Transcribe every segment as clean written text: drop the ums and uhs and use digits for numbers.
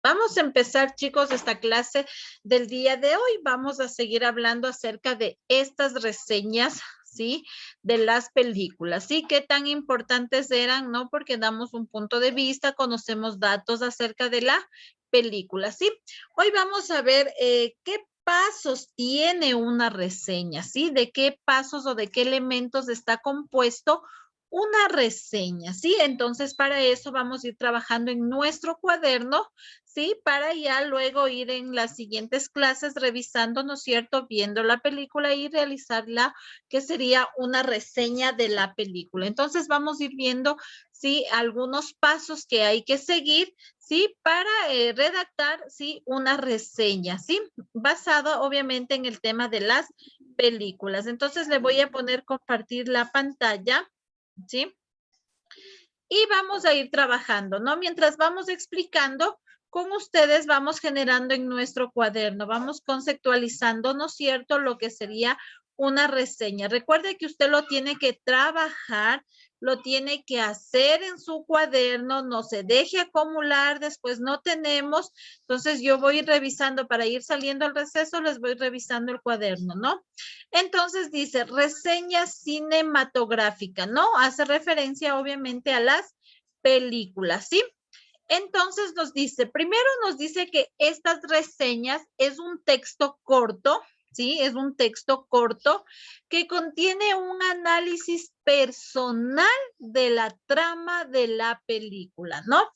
Vamos a empezar, chicos, esta clase del día de hoy. Vamos a seguir hablando acerca de estas reseñas, ¿sí? De las películas, ¿sí? Qué tan importantes eran, ¿no? Porque damos un punto de vista, conocemos datos acerca de la película, ¿sí? Hoy vamos a ver qué pasos tiene una reseña, ¿sí? De qué pasos o de qué elementos está compuesto una reseña, ¿sí? Entonces, para eso vamos a ir trabajando en nuestro cuaderno, ¿sí? Para ya luego ir en las siguientes clases revisando, ¿no es cierto? Viendo la película y realizarla, que sería una reseña de la película. Entonces, vamos a ir viendo, ¿sí? Algunos pasos que hay que seguir, ¿sí? Para redactar, ¿sí? Una reseña, ¿sí? Basado, obviamente, en el tema de las películas. Entonces, le voy a poner compartir la pantalla, ¿sí? Y vamos a ir trabajando, ¿no? Mientras vamos explicando, con ustedes vamos generando en nuestro cuaderno, vamos conceptualizando, ¿no es cierto?, lo que sería una reseña. Recuerde que usted lo tiene que trabajar, lo tiene que hacer en su cuaderno, no se deje acumular, después no tenemos. Entonces yo voy revisando para ir saliendo al receso, les voy revisando el cuaderno, ¿no? Entonces dice reseña cinematográfica, ¿no? Hace referencia obviamente a las películas, ¿sí? Entonces nos dice, primero nos dice que estas reseñas es un texto corto, ¿sí? Es un texto corto que contiene un análisis personal de la trama de la película, ¿no?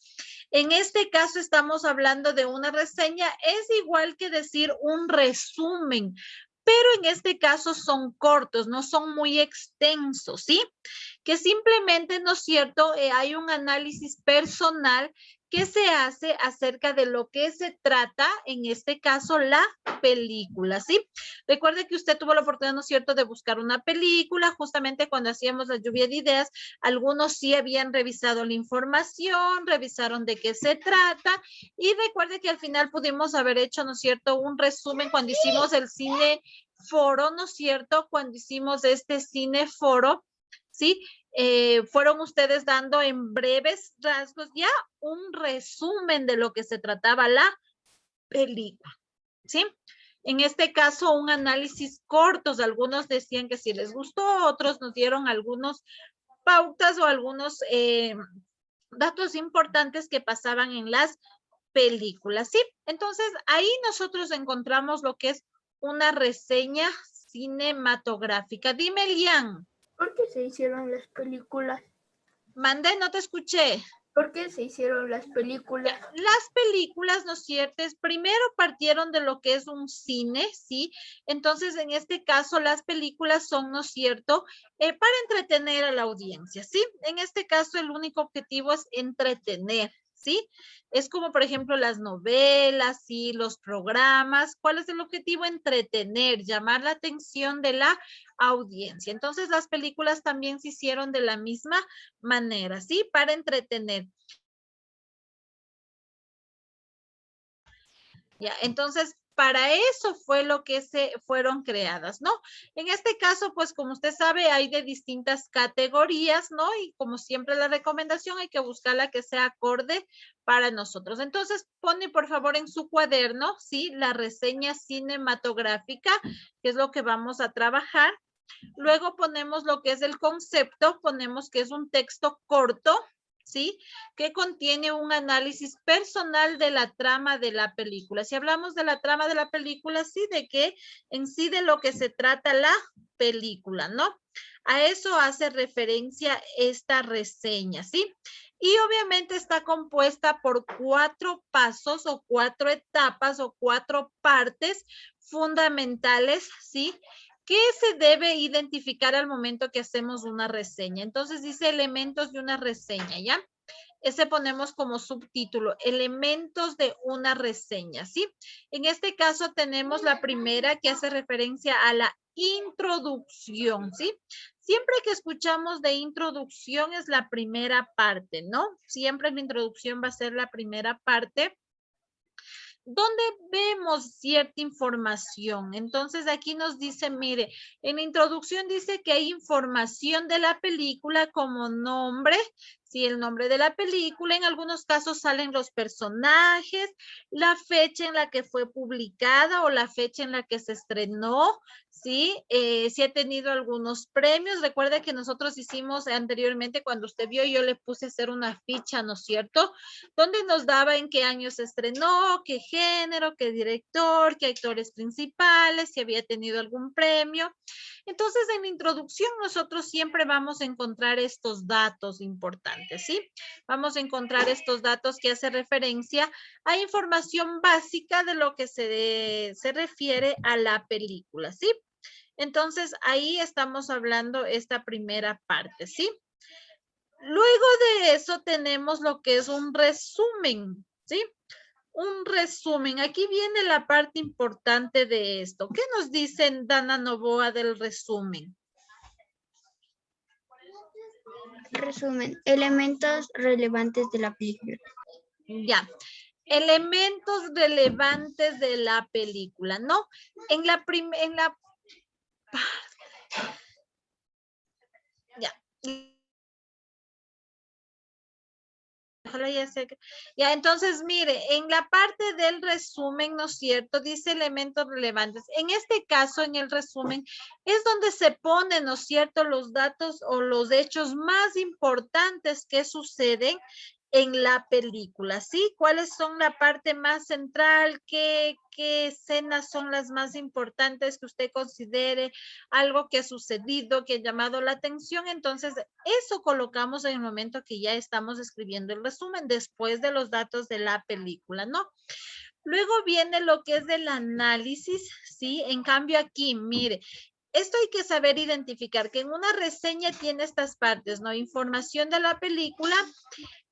En este caso estamos hablando de una reseña, es igual que decir un resumen, pero en este caso son cortos, no son muy extensos, ¿sí? Que simplemente, ¿no es cierto? Hay un análisis personal que se hace acerca de lo que se trata, en este caso, la película, ¿sí? Recuerde que usted tuvo la oportunidad, ¿no es cierto?, de buscar una película, justamente cuando hacíamos la lluvia de ideas, algunos sí habían revisado la información, revisaron de qué se trata, y recuerde que al final pudimos haber hecho, ¿no es cierto?, un resumen cuando hicimos el cine foro, ¿no es cierto?, cuando hicimos este cine foro, ¿sí? Fueron ustedes dando en breves rasgos ya un resumen de lo que se trataba la película, ¿sí? En este caso, un análisis cortos. Algunos decían que sí les gustó, otros nos dieron algunos pautas o algunos datos importantes que pasaban en las películas, ¿sí? Entonces, ahí nosotros encontramos lo que es una reseña cinematográfica. Dime, Lian. ¿Por qué se hicieron las películas? Mandé, no te escuché. ¿Por qué se hicieron las películas? Las películas, ¿no es cierto? Primero partieron de lo que es un cine, ¿sí? Entonces, en este caso, las películas son, ¿no es cierto?, para entretener a la audiencia, ¿sí? En este caso, el único objetivo es entretener, ¿sí? Es como, por ejemplo, las novelas, ¿sí? Los programas. ¿Cuál es el objetivo? Entretener, llamar la atención de la audiencia. Entonces, las películas también se hicieron de la misma manera, ¿sí? Para entretener. Ya, entonces, para eso fue lo que se fueron creadas, ¿no? En este caso, pues como usted sabe, hay de distintas categorías, ¿no? Y como siempre la recomendación hay que buscar la que sea acorde para nosotros. Entonces, pone por favor en su cuaderno, ¿sí? La reseña cinematográfica, que es lo que vamos a trabajar. Luego ponemos lo que es el concepto, ponemos que es un texto corto, ¿sí? Que contiene un análisis personal de la trama de la película. Si hablamos de la trama de la película, sí, de que en sí de lo que se trata la película, ¿no? A eso hace referencia esta reseña, ¿sí? Y obviamente está compuesta por 4 pasos o 4 etapas o 4 partes fundamentales, ¿sí? ¿Qué se debe identificar al momento que hacemos una reseña? Entonces dice elementos de una reseña, ¿ya? Ese ponemos como subtítulo, elementos de una reseña, ¿sí? En este caso tenemos la primera que hace referencia a la introducción, ¿sí? Siempre que escuchamos de introducción es la primera parte, ¿no? Siempre la introducción va a ser la primera parte. donde vemos cierta información. Entonces aquí nos dice, mire, en la introducción dice que hay información de la película como nombre, sí, el nombre de la película, en algunos casos salen los personajes, la fecha en la que fue publicada o la fecha en la que se estrenó, ¿sí? Si ha tenido algunos premios. Recuerda que nosotros hicimos anteriormente, cuando usted vio, yo le puse a hacer una ficha, ¿no es cierto? Donde nos daba en qué año se estrenó, qué género, qué director, qué actores principales, si había tenido algún premio. Entonces, en la introducción nosotros siempre vamos a encontrar estos datos importantes, ¿sí? Vamos a encontrar estos datos que hace referencia a información básica de lo que se refiere a la película, ¿sí? Entonces, ahí estamos hablando esta primera parte, ¿sí? Luego de eso tenemos lo que es un resumen, ¿sí? Un resumen. Aquí viene la parte importante de esto. ¿Qué nos dicen Dana Novoa del resumen? Resumen, elementos relevantes de la película. Ya. Elementos relevantes de la película, ¿no? Ya. Ojalá ya sé que, ya, entonces, mire, en la parte del resumen, ¿no es cierto? Dice elementos relevantes. En este caso, en el resumen, es donde se ponen, ¿no es cierto?, los datos o los hechos más importantes que suceden en la película, ¿sí? ¿Cuáles son la parte más central? ¿Qué escenas son las más importantes que usted considere? Algo que ha sucedido, que ha llamado la atención. Entonces, eso colocamos en el momento que ya estamos escribiendo el resumen, después de los datos de la película, ¿no? Luego viene lo que es el análisis, ¿sí? En cambio aquí, mire, esto hay que saber identificar, que en una reseña tiene estas partes, ¿no? Información de la película,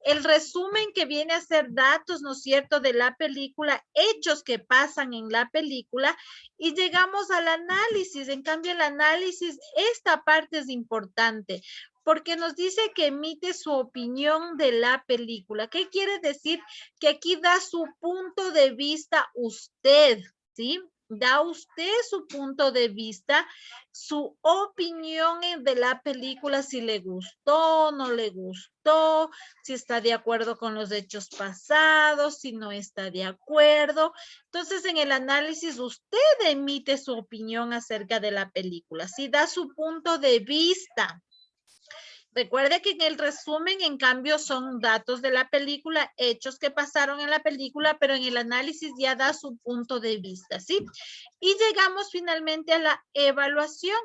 el resumen que viene a ser datos, ¿no es cierto?, de la película, hechos que pasan en la película, y llegamos al análisis. En cambio, el análisis, esta parte es importante, porque nos dice que emite su opinión de la película. ¿Qué quiere decir? Que aquí da su punto de vista usted, ¿sí? Da usted su punto de vista, su opinión de la película, si le gustó, no le gustó, si está de acuerdo con los hechos pasados, si no está de acuerdo. Entonces, en el análisis, usted emite su opinión acerca de la película, ¿sí? Da su punto de vista. Recuerde que en el resumen, en cambio, son datos de la película, hechos que pasaron en la película, pero en el análisis ya da su punto de vista, ¿sí? Y llegamos finalmente a la evaluación.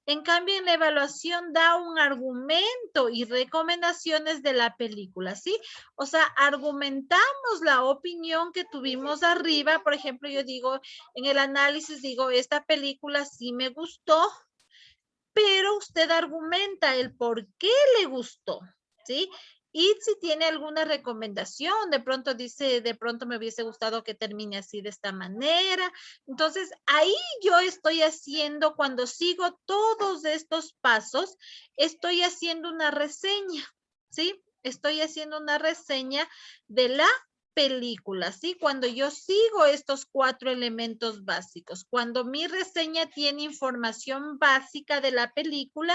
En cambio, en la evaluación da un argumento y recomendaciones de la película, ¿sí? O sea, argumentamos la opinión que tuvimos arriba. Por ejemplo, yo digo, en el análisis digo, esta película sí me gustó, pero usted argumenta el por qué le gustó, ¿sí? Y si tiene alguna recomendación, de pronto dice, de pronto me hubiese gustado que termine así de esta manera. Entonces, ahí yo estoy haciendo, cuando sigo todos estos pasos, estoy haciendo una reseña, ¿sí? Estoy haciendo una reseña de la película, ¿sí? Cuando yo sigo estos 4 elementos básicos, cuando mi reseña tiene información básica de la película,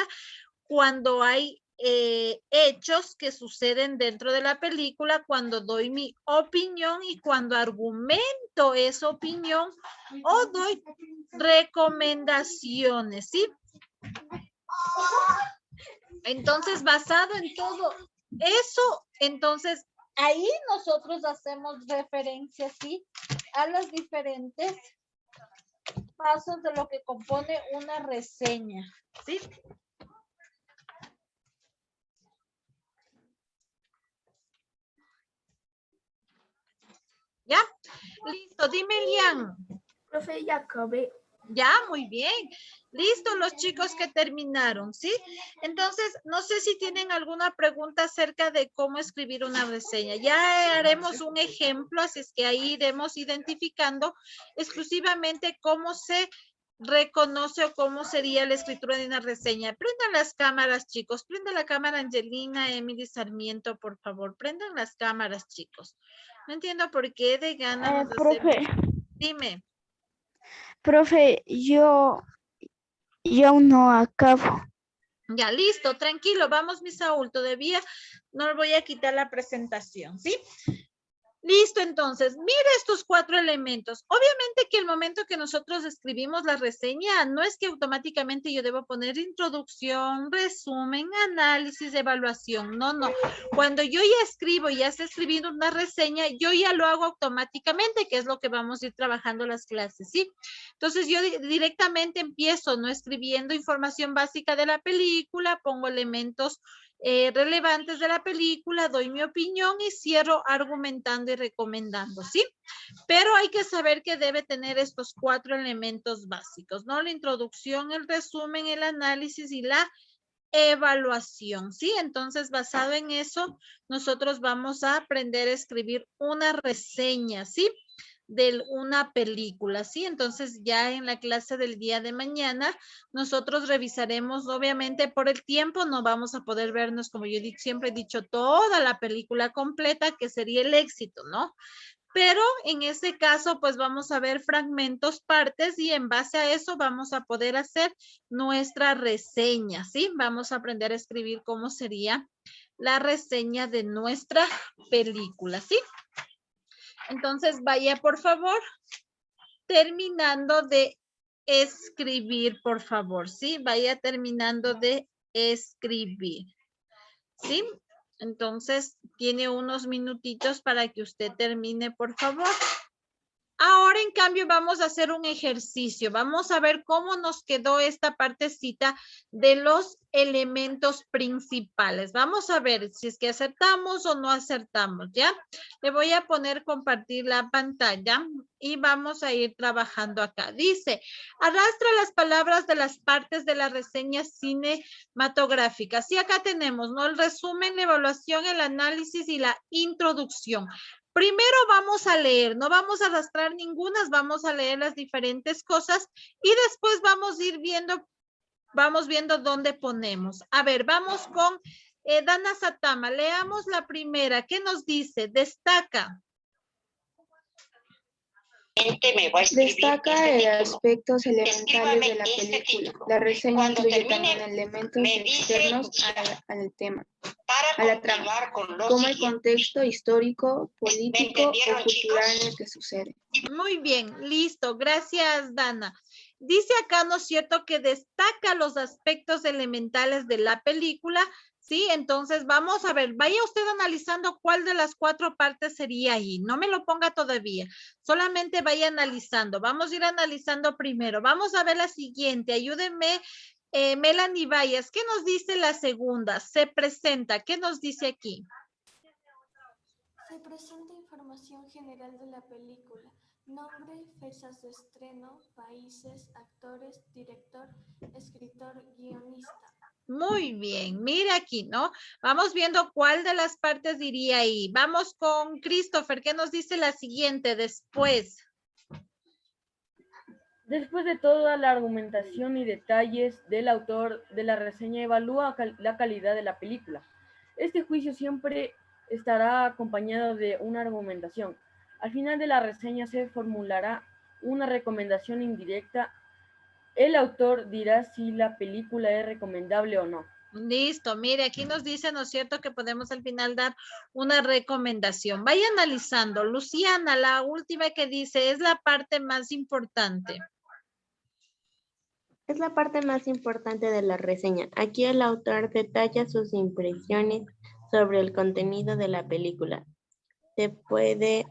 cuando hay hechos que suceden dentro de la película, cuando doy mi opinión y cuando argumento esa opinión o doy recomendaciones, ¿sí? Entonces, basado en todo eso, entonces, ahí nosotros hacemos referencia, ¿sí?, a los diferentes pasos de lo que compone una reseña, ¿sí? ¿Ya? Listo, dime, Lian. Profe, ya acabé. Ya, muy bien. Listo, los chicos que terminaron, ¿sí? Entonces, no sé si tienen alguna pregunta acerca de cómo escribir una reseña. Ya haremos un ejemplo, así es que ahí iremos identificando exclusivamente cómo se reconoce o cómo sería la escritura de una reseña. Prendan las cámaras, chicos. Prenda la cámara Angelina, Emily Sarmiento, por favor. Prendan las cámaras, chicos. No entiendo por qué de gana nos hacemos. Profe, Dime. profe, yo aún no acabo. Ya, listo, tranquilo. Vamos, mi Saúl. Todavía no le voy a quitar la presentación, ¿sí? Listo, entonces, mire estos 4 elementos. Obviamente que el momento que nosotros escribimos la reseña, no es que automáticamente yo debo poner introducción, resumen, análisis, evaluación. No, no. Cuando yo ya escribo, ya estoy escribiendo una reseña, yo ya lo hago automáticamente, que es lo que vamos a ir trabajando las clases, ¿sí? Entonces, yo directamente empiezo, ¿no? Escribiendo información básica de la película, pongo elementos relevantes de la película, doy mi opinión y cierro argumentando y recomendando, ¿sí? Pero hay que saber que debe tener estos 4 elementos básicos, ¿no? La introducción, el resumen, el análisis y la evaluación, ¿sí? Entonces, basado en eso, nosotros vamos a aprender a escribir una reseña, ¿sí? De una película, ¿sí? Entonces ya en la clase del día de mañana nosotros revisaremos, obviamente por el tiempo no vamos a poder vernos, como yo siempre he dicho, toda la película completa, que sería el éxito, ¿no? Pero en ese caso, pues vamos a ver fragmentos, partes, y en base a eso vamos a poder hacer nuestra reseña, ¿sí? Vamos a aprender a escribir cómo sería la reseña de nuestra película, ¿sí? Entonces, vaya, por favor, terminando de escribir, por favor, ¿sí? Vaya terminando de escribir, ¿sí? Entonces, tiene unos minutitos para que usted termine, por favor. Ahora, en cambio, vamos a hacer un ejercicio. Vamos a ver cómo nos quedó esta partecita de los elementos principales. Vamos a ver si es que acertamos o no acertamos, ¿ya? Le voy a poner compartir la pantalla y vamos a ir trabajando acá. Dice, arrastra las palabras de las partes de la reseña cinematográfica. Sí, acá tenemos, ¿no? El resumen, la evaluación, el análisis y la introducción. Primero vamos a leer, no vamos a arrastrar ninguna, vamos a leer las diferentes cosas y después vamos a ir viendo, dónde ponemos. A ver, vamos con Dana Satama, leamos la primera. ¿Qué nos dice? Destaca. Destaca aspectos elementales de la película. La reseña incluye también elementos externos al tema, a la trama, como el contexto histórico, político o cultural en el que sucede. Muy bien, listo. Gracias, Dana. Dice acá, ¿no es cierto?, que destaca los aspectos elementales de la película, ¿sí? Entonces, vamos a ver, vaya usted analizando cuál de las 4 partes sería ahí. No me lo ponga todavía, solamente vaya analizando. Vamos a ir analizando primero. Vamos a ver la siguiente. Ayúdenme, Melanie Valles. ¿Qué nos dice la segunda? Se presenta. ¿Qué nos dice aquí? Se presenta información general de la película. Nombre, fechas de estreno, países, actores, director, escritor, guionista. Muy bien, mire aquí, ¿no? Vamos viendo cuál de las partes diría ahí. Vamos con Christopher, ¿qué nos dice la siguiente después? Después de toda la argumentación y detalles del autor de la reseña, evalúa la calidad de la película. Este juicio siempre estará acompañado de una argumentación. Al final de la reseña se formulará una recomendación indirecta. El autor dirá si la película es recomendable o no. Listo, mire, aquí nos dice, ¿no es cierto?, que podemos al final dar una recomendación. Vaya analizando. Luciana, la última que dice, es la parte más importante. Es la parte más importante de la reseña. Aquí el autor detalla sus impresiones sobre el contenido de la película. Se puede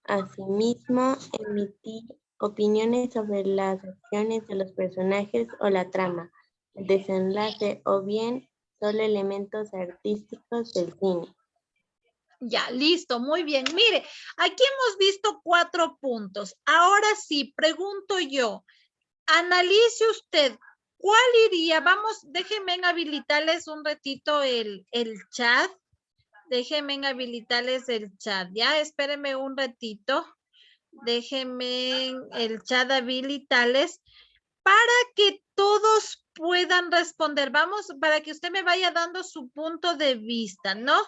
asimismo emitir opiniones sobre las acciones de los personajes o la trama, el desenlace o bien solo elementos artísticos del cine. Ya, listo, muy bien. Mire, aquí hemos visto 4 puntos. Ahora sí, pregunto yo, analice usted, ¿cuál iría? Vamos, déjenme habilitarles un ratito el chat. Déjenme habilitarles el chat, ¿ya? Espérenme un ratito. Déjenme el chat habilitarles para que todos puedan responder. Vamos, para que usted me vaya dando su punto de vista, ¿no?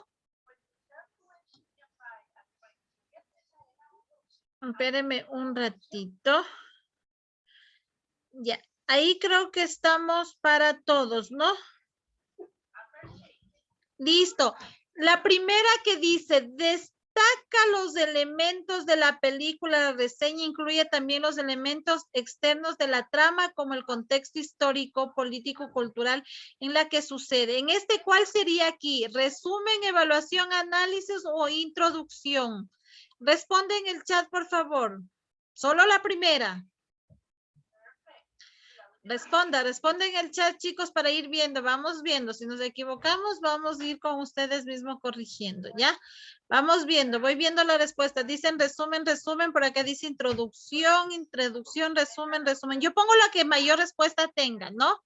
Espérenme un ratito. Ya, ahí creo que estamos para todos, ¿no? Listo. La primera que dice, destaca los elementos de la película, la reseña incluye también los elementos externos de la trama, como el contexto histórico, político, cultural en la que sucede. En este, ¿cuál sería aquí? ¿Resumen, evaluación, análisis o introducción? Responde en el chat, por favor. Solo la primera. Responda en el chat, chicos, para ir viendo. Vamos viendo. Si nos equivocamos, vamos a ir con ustedes mismos corrigiendo, ¿ya? Vamos viendo. Voy viendo la respuesta. Dicen resumen, resumen. Por acá dice introducción, introducción, resumen, resumen. Yo pongo la que mayor respuesta tenga, ¿no?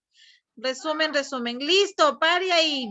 Resumen, resumen. Listo, pare ahí.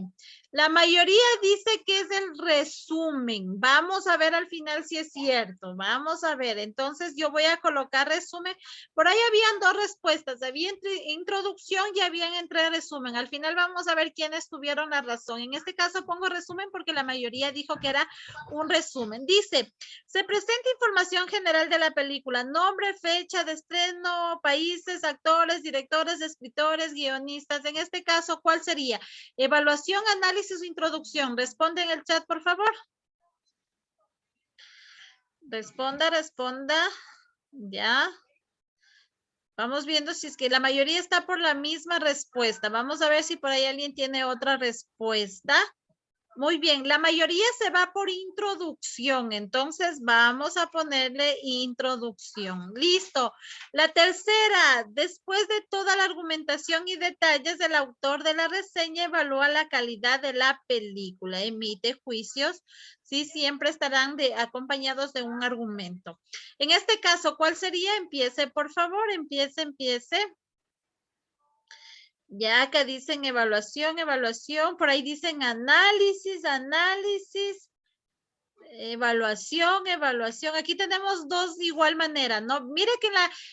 La mayoría dice que es el resumen. Vamos a ver al final si es cierto. Vamos a ver. Entonces yo voy a colocar resumen. Por ahí habían dos respuestas. Había introducción y habían entre resumen. Al final vamos a ver quiénes tuvieron la razón. En este caso pongo resumen porque la mayoría dijo que era un resumen. Dice, se presenta información general de la película. Nombre, fecha de estreno, países, actores, directores, escritores, guionistas. En este caso, ¿cuál sería? Evaluación, análisis o introducción. Responde en el chat, por favor. Responda, responda. Ya. Vamos viendo si es que la mayoría está por la misma respuesta. Vamos a ver si por ahí alguien tiene otra respuesta. Muy bien, la mayoría se va por introducción, entonces vamos a ponerle introducción. Listo. La tercera, después de toda la argumentación y detalles, el autor de la reseña evalúa la calidad de la película, emite juicios, sí, siempre estarán acompañados de un argumento. En este caso, ¿cuál sería? Empiece, por favor, empiece. Ya acá dicen evaluación, evaluación, por ahí dicen análisis, evaluación. Aquí tenemos dos de igual manera, ¿no? Mire que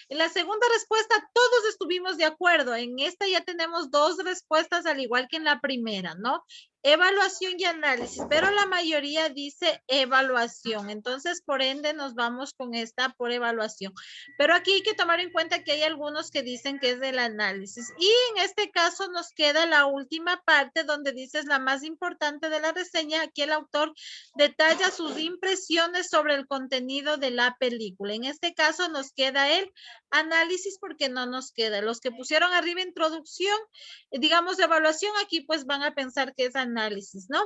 en la segunda respuesta todos estuvimos de acuerdo. En esta ya tenemos dos respuestas al igual que en la primera, ¿no? Evaluación y análisis, pero la mayoría dice evaluación. Entonces, por ende, nos vamos con esta por evaluación. Pero aquí hay que tomar en cuenta que hay algunos que dicen que es del análisis. Y en este caso nos queda la última parte donde dice es la más importante de la reseña. Aquí el autor detalla sus impresiones sobre el contenido de la película. En este caso nos queda el análisis porque no nos queda. Los que pusieron arriba introducción, digamos evaluación, aquí pues van a pensar que es análisis, ¿no?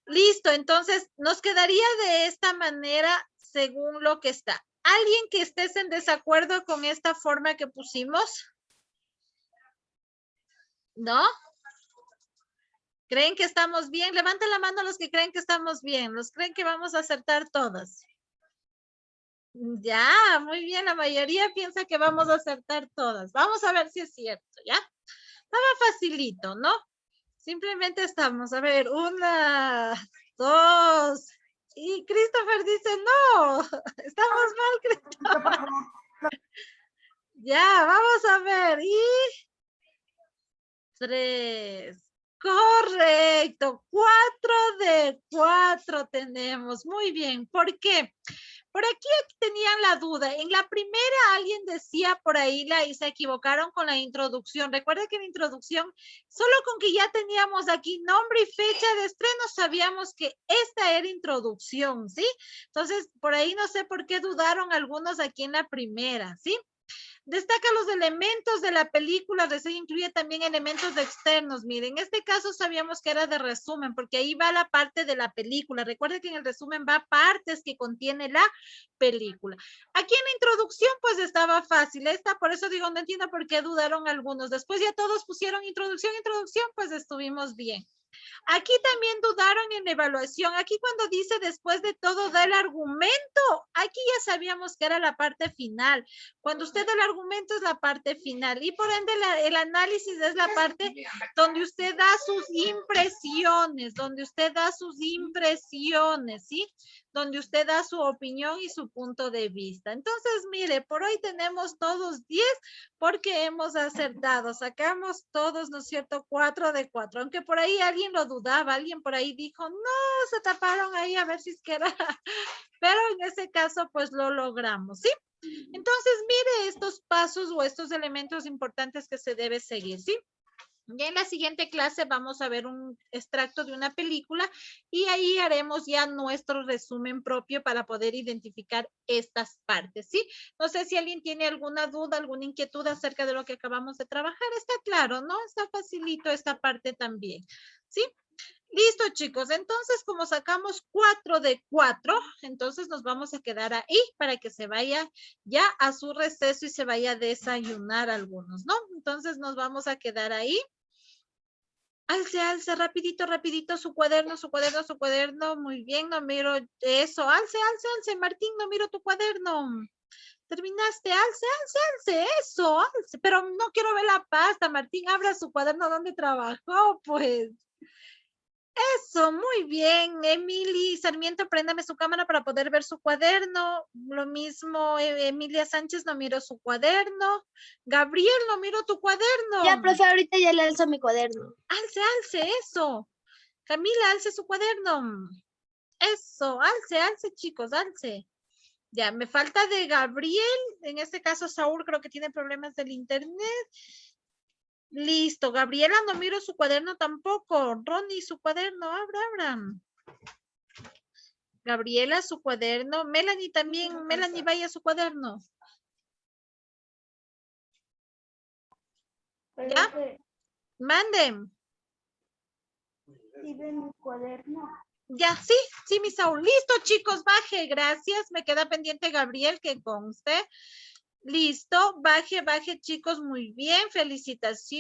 Listo, entonces nos quedaría de esta manera según lo que está. ¿Alguien que estés en desacuerdo con esta forma que pusimos? ¿No? ¿Creen que estamos bien? Levanten la mano los que creen que estamos bien. Los creen que vamos a acertar todos. Ya, muy bien. La mayoría piensa que vamos a acertar todas. Vamos a ver si es cierto, ¿ya? Estaba facilito, ¿no? Simplemente estamos. A ver, 1, 2. Y Christopher dice, no, estamos mal, Christopher. Ya, vamos a ver. Y 3. Correcto, 4 de 4 tenemos. Muy bien, ¿por qué? Por aquí tenían la duda. En la primera alguien decía por ahí y se equivocaron con la introducción. Recuerda que en la introducción, solo con que ya teníamos aquí nombre y fecha de estreno, sabíamos que esta era introducción, ¿sí? Entonces, por ahí no sé por qué dudaron algunos aquí en la primera, ¿sí? Destaca los elementos de la película, reseña incluye también elementos externos. Miren, en este caso sabíamos que era de resumen, porque ahí va la parte de la película. Recuerden que en el resumen va partes que contiene la película. Aquí en la introducción, pues estaba fácil. Esta, por eso digo, no entiendo por qué dudaron algunos. Después ya todos pusieron introducción, pues estuvimos bien. Aquí también dudaron en la evaluación. Aquí cuando dice después de todo da el argumento, aquí ya sabíamos que era la parte final. Cuando usted da el argumento es la parte final y por ende el análisis es la parte donde usted da sus impresiones, ¿sí? donde usted da su opinión y su punto de vista. Entonces, mire, por hoy tenemos todos 10 porque hemos acertado. Sacamos todos, ¿no es cierto? 4 de 4. Aunque por ahí alguien lo dudaba, alguien por ahí dijo, no, se taparon ahí a ver si es que era. Pero en ese caso, pues lo logramos, ¿sí? Entonces, mire estos pasos o estos elementos importantes que se debe seguir, ¿sí? Ya en la siguiente clase vamos a ver un extracto de una película y ahí haremos ya nuestro resumen propio para poder identificar estas partes, ¿sí? No sé si alguien tiene alguna duda, alguna inquietud acerca de lo que acabamos de trabajar. Está claro, ¿no? Está facilito esta parte también, ¿sí? Listo, chicos. Entonces, como sacamos 4 de 4, entonces nos vamos a quedar ahí para que se vaya ya a su receso y se vaya a desayunar algunos, ¿no? Entonces, nos vamos a quedar ahí. Alce, alce, rapidito, rapidito, su cuaderno, su cuaderno, su cuaderno. Muy bien, no miro eso. Alce, alce, alce, Martín, no miro tu cuaderno. Terminaste, alce, alce, alce, eso, alce. Pero no quiero ver la pasta, Martín, abra su cuaderno donde trabajó, pues. Eso, muy bien. Emily Sarmiento, préndame su cámara para poder ver su cuaderno. Lo mismo, Emilia Sánchez, no miro su cuaderno. Gabriel, no miro tu cuaderno. Ya, profe, ahorita ya le alzo mi cuaderno. Alce, alce, eso. Camila, alce su cuaderno. Eso, alce, alce, chicos, alce. Ya, me falta de Gabriel. En este caso, Saúl creo que tiene problemas del internet. Listo, Gabriela, no miro su cuaderno tampoco. Ronnie, su cuaderno, abran. Gabriela, su cuaderno. Melanie también, Melanie, vaya a su cuaderno. ¿Ya? Manden. ¿Sí ven mi cuaderno? Ya, sí, mi Saúl. Listo, chicos, baje, gracias. Me queda pendiente Gabriel, que conste. Listo, baje, chicos, muy bien. Felicitaciones.